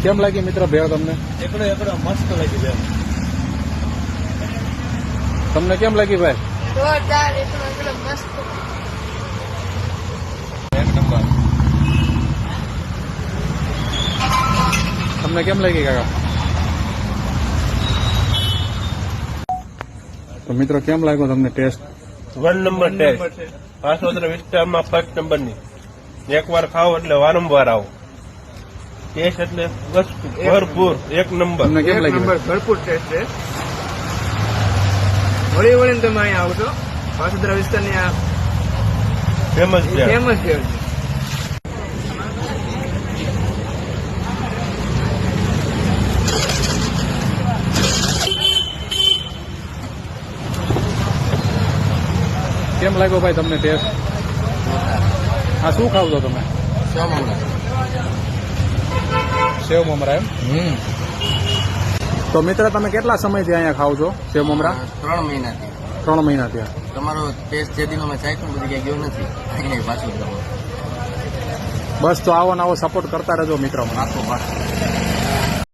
કેમ લાગી મિત્ર ભેળ તમને? એકડો મસ્ત લાગી બેન. તમને કેમ લાગી ભાઈ? જોરદાર, એકડો મસ્ત. એક નંબર. તમને કેમ લાગી કાકા? તો મિત્રો કેમ લાગ્યો તમને ટેસ્ટ? 1 number test. પાસોદરા વિસ્તારમાં 1st નંબરની. એકવાર ખાઓ એટલે વારંવાર આવો. ટેસ્ટ એટલે ભરપૂર 1 નંબર. તમને કેમ લાગી? ભરપૂર ટેસ્ટ છે. વળી વળીને તમે અહીંયા આવશો. પાસોદરા વિસ્તારની આ ફેમસ છે. ફેમસ છે. કેમ લાગ્યો ભાઈ તમને ટેસ્ટ? હા, શું ખાવ છો તમે? સેવ મમરા એમ? તો મિત્ર તમે કેટલા સમયથી અહીંયા ખાવ છો સેવ મમરા? 3 મહિનાથી. 3 મહિના થયા. તમારો ટેસ્ટ જે દિનો મેં ચાખ્યો બધી ક્યાંય ગયો નથી. અહીંયા પાછું બસ તો આવો ને આવો સપોર્ટ કરતા રહેજો મિત્રો. પાછો